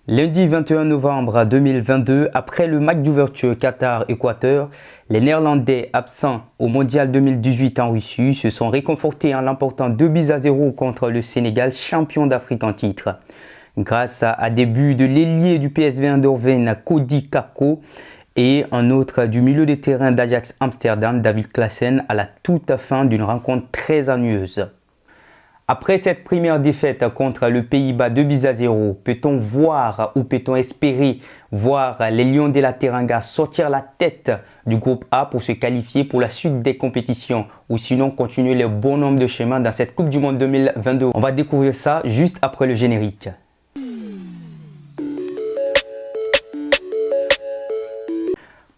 Lundi 21 novembre 2022, après le match d'ouverture Qatar-Équateur, les Néerlandais absents au Mondial 2018 en Russie se sont réconfortés en l'emportant 2-0 contre le Sénégal, champion d'Afrique en titre. Grâce à des buts de l'ailier du PSV Eindhoven, Cody Gakpo, et un autre du milieu de terrain d'Ajax Amsterdam, David Klaassen, à la toute fin d'une rencontre très ennuyeuse. Après cette première défaite contre le Pays-Bas 2-0, peut-on voir ou peut-on espérer voir les Lions de la Teranga sortir la tête du groupe A pour se qualifier pour la suite des compétitions ou sinon continuer le bon nombre de chemins dans cette Coupe du Monde 2022? On va découvrir ça juste après le générique.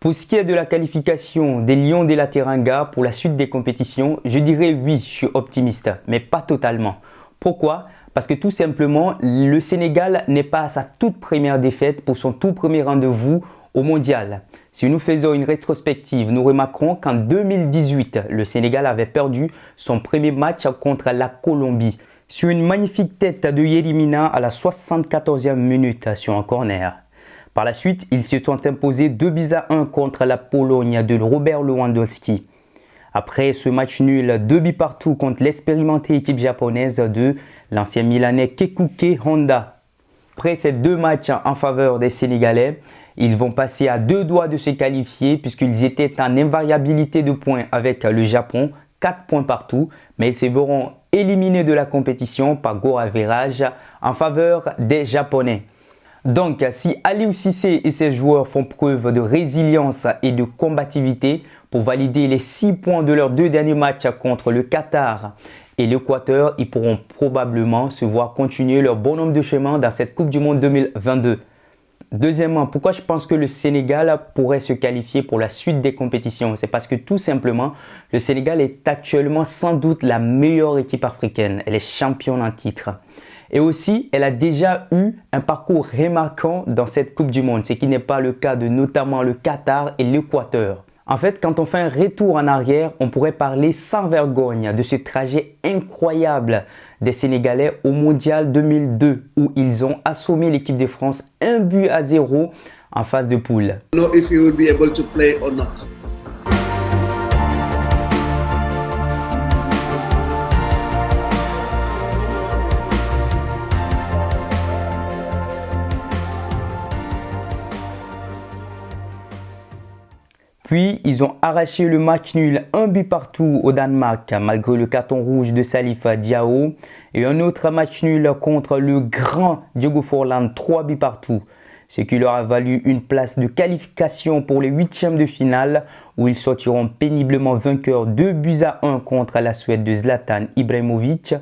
Pour ce qui est de la qualification des Lions de la Teranga pour la suite des compétitions, je dirais oui, je suis optimiste, mais pas totalement. Pourquoi? Parce que tout simplement, le Sénégal n'est pas à sa toute première défaite pour son tout premier rendez-vous au Mondial. Si nous faisons une rétrospective, nous remarquerons qu'en 2018, le Sénégal avait perdu son premier match contre la Colombie sur une magnifique tête de Yerimina à la 74e minute sur un corner. Par la suite, ils se sont imposés 2-1 contre la Pologne de Robert Lewandowski. Après ce match nul, 2 buts partout contre l'expérimentée équipe japonaise de l'ancien Milanais Kekuke Honda. Après ces deux matchs en faveur des Sénégalais, ils vont passer à 2 doigts de se qualifier puisqu'ils étaient en invariabilité de points avec le Japon, 4 points partout, mais ils se verront éliminés de la compétition par goal average en faveur des Japonais. Donc, si Aliou Cissé et ses joueurs font preuve de résilience et de combativité pour valider les 6 points de leurs 2 derniers matchs contre le Qatar et l'Équateur, ils pourront probablement se voir continuer leur bon nombre de chemins dans cette Coupe du Monde 2022. Deuxièmement, pourquoi je pense que le Sénégal pourrait se qualifier pour la suite des compétitions? C'est parce que tout simplement, le Sénégal est actuellement sans doute la meilleure équipe africaine. Elle est championne en titre. Et aussi, elle a déjà eu un parcours remarquant dans cette Coupe du Monde, ce qui n'est pas le cas de notamment le Qatar et l'Équateur. En fait, quand on fait un retour en arrière, on pourrait parler sans vergogne de ce trajet incroyable des Sénégalais au Mondial 2002 où ils ont assommé l'équipe de France 1-0 en phase de poule. Puis, ils ont arraché le match nul 1 but partout au Danemark malgré le carton rouge de Salif Diao et un autre match nul contre le grand Diogo Forlán 3 buts partout, ce qui leur a valu une place de qualification pour les 8e de finale où ils sortiront péniblement vainqueurs 2-1 contre la Suède de Zlatan Ibrahimovic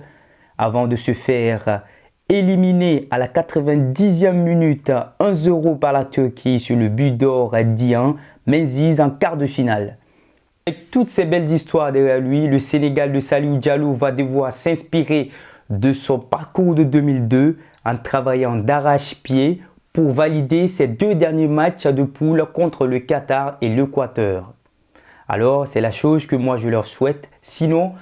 avant de se faire éliminé à la 90e minute 1-0 par la Turquie sur le but d'or d'Ian Menzies en quart de finale. Avec toutes ces belles histoires derrière lui, le Sénégal de Salihou Diallo va devoir s'inspirer de son parcours de 2002 en travaillant d'arrache-pied pour valider ses 2 derniers matchs de poule contre le Qatar et l'Équateur. Alors, c'est la chose que moi je leur souhaite. Sinon,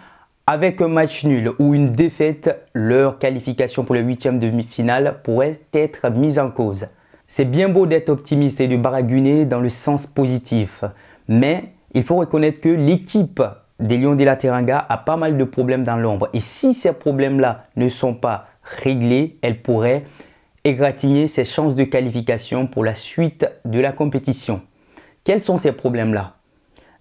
avec un match nul ou une défaite, leur qualification pour les 8e de finale pourrait être mise en cause. C'est bien beau d'être optimiste et de baragouiner dans le sens positif, mais il faut reconnaître que l'équipe des Lions de la Teranga a pas mal de problèmes dans l'ombre. Et si ces problèmes-là ne sont pas réglés, elle pourrait égratigner ses chances de qualification pour la suite de la compétition. Quels sont ces problèmes-là?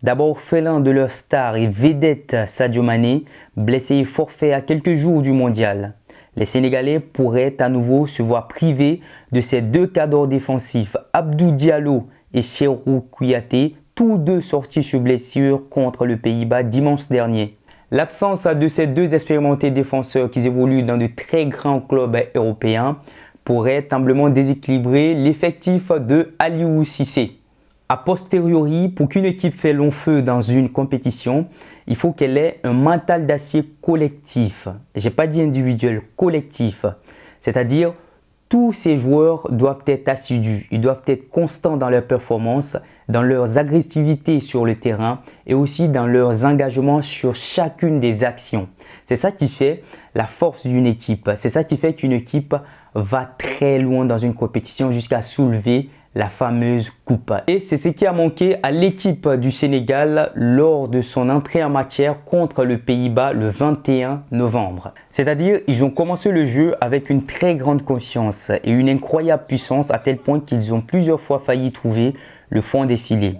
D'abord, orphelin de leur star et vedette Sadio Mané, blessé et forfait à quelques jours du mondial. Les Sénégalais pourraient à nouveau se voir privés de ces 2 cadres défensifs, Abdou Diallo et Cheikhou Kouyaté, tous 2 sortis sur blessure contre le Pays-Bas dimanche dernier. L'absence de ces 2 expérimentés défenseurs qui évoluent dans de très grands clubs européens pourrait amplement déséquilibrer l'effectif de Aliou Cissé. A posteriori, pour qu'une équipe fait long feu dans une compétition, il faut qu'elle ait un mental d'acier collectif. Je n'ai pas dit individuel, collectif. C'est-à-dire, tous ces joueurs doivent être assidus, ils doivent être constants dans leurs performances, dans leurs agressivités sur le terrain et aussi dans leurs engagements sur chacune des actions. C'est ça qui fait la force d'une équipe. C'est ça qui fait qu'une équipe va très loin dans une compétition jusqu'à soulever la fameuse coupe. Et c'est ce qui a manqué à l'équipe du Sénégal lors de son entrée en matière contre le Pays-Bas le 21 novembre. C'est-à-dire, ils ont commencé le jeu avec une très grande confiance et une incroyable puissance à tel point qu'ils ont plusieurs fois failli trouver le fond des filets.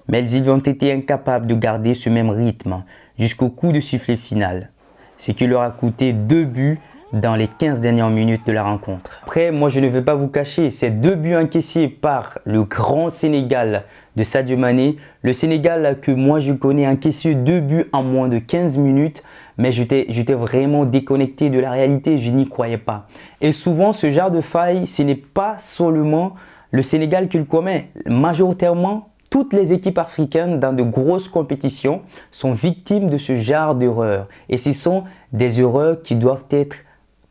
Mais ils ont été incapables de garder ce même rythme jusqu'au coup de sifflet final, ce qui leur a coûté 2 buts dans les 15 dernières minutes de la rencontre. Après, moi je ne vais pas vous cacher, ces 2 buts encaissés par le grand Sénégal de Sadio Mané, le Sénégal que moi je connais a encaissé 2 buts en moins de 15 minutes, mais j'étais vraiment déconnecté de la réalité, je n'y croyais pas. Et souvent ce genre de faille, ce n'est pas seulement le Sénégal qui le commet, majoritairement toutes les équipes africaines dans de grosses compétitions sont victimes de ce genre d'erreurs. Et ce sont des erreurs qui doivent être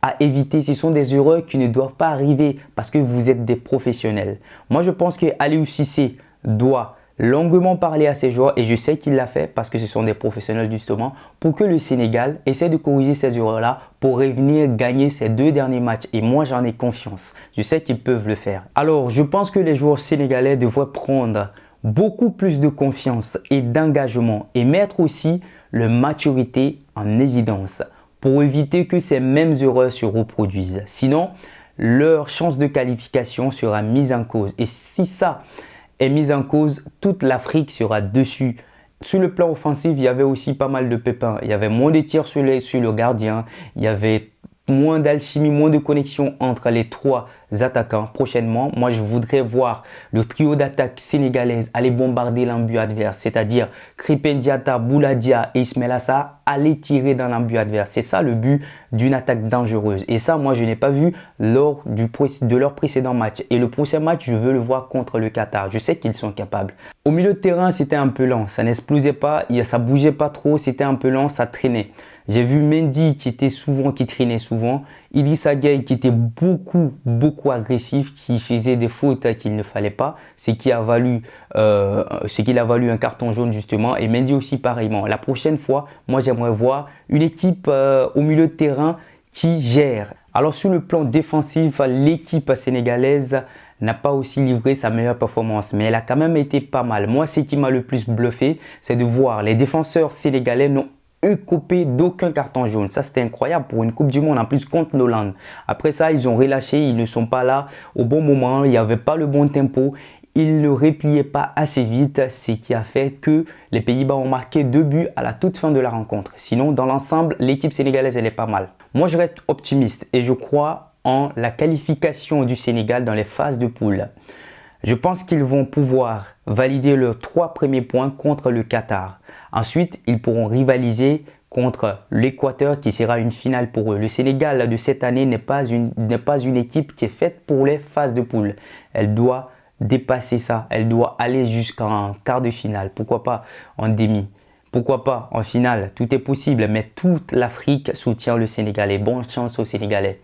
à éviter. Ce sont des erreurs qui ne doivent pas arriver parce que vous êtes des professionnels. Moi, je pense que Aliou Cissé doit longuement parler à ses joueurs et je sais qu'il l'a fait parce que ce sont des professionnels justement pour que le Sénégal essaie de corriger ces erreurs-là pour revenir gagner ces 2 derniers matchs. Et moi, j'en ai confiance. Je sais qu'ils peuvent le faire. Alors, je pense que les joueurs sénégalais devraient prendre beaucoup plus de confiance et d'engagement et mettre aussi leur maturité en évidence pour éviter que ces mêmes erreurs se reproduisent. Sinon, leur chance de qualification sera mise en cause. Et si ça est mis en cause, toute l'Afrique sera dessus. Sur le plan offensif, il y avait aussi pas mal de pépins. Il y avait moins de tirs sur le gardien. Il y avait moins d'alchimie, moins de connexion entre les 3 attaquants. Prochainement, moi je voudrais voir le trio d'attaque sénégalaise aller bombarder l'embut adverse, c'est-à-dire Krépin Diatta, Bouladia et Ismaïla Sarr aller tirer dans l'embut adverse. C'est ça le but d'une attaque dangereuse. Et ça, moi je n'ai pas vu lors de leur précédent match. Et le prochain match, je veux le voir contre le Qatar. Je sais qu'ils sont capables. Au milieu de terrain, c'était un peu lent. Ça n'explosait pas, ça bougeait pas trop, c'était un peu lent, ça traînait. J'ai vu Mendy qui traînait souvent. Idrissa Gueye qui était beaucoup agressif, qui faisait des fautes qu'il ne fallait pas. Ce qui a valu un carton jaune justement. Et Mendy aussi pareillement. La prochaine fois, moi j'aimerais voir une équipe au milieu de terrain qui gère. Alors sur le plan défensif, l'équipe sénégalaise n'a pas aussi livré sa meilleure performance, mais elle a quand même été pas mal. Moi, ce qui m'a le plus bluffé, c'est de voir les défenseurs sénégalais n'ont coupé d'aucun carton jaune. Ça, c'était incroyable pour une Coupe du Monde, en plus contre l'Hollande. Après ça, ils ont relâché, ils ne sont pas là au bon moment, il n'y avait pas le bon tempo. Ils ne repliaient pas assez vite, ce qui a fait que les Pays-Bas ont marqué 2 buts à la toute fin de la rencontre. Sinon, dans l'ensemble, l'équipe sénégalaise, elle est pas mal. Moi, je reste optimiste et je crois en la qualification du Sénégal dans les phases de poule. Je pense qu'ils vont pouvoir valider leurs 3 premiers points contre le Qatar. Ensuite, ils pourront rivaliser contre l'Équateur qui sera une finale pour eux. Le Sénégal de cette année n'est pas une équipe qui est faite pour les phases de poule. Elle doit dépasser ça. Elle doit aller jusqu'en quart de finale. Pourquoi pas en demi? Pourquoi pas en finale? Tout est possible, mais toute l'Afrique soutient le Sénégalais. Bonne chance aux Sénégalais.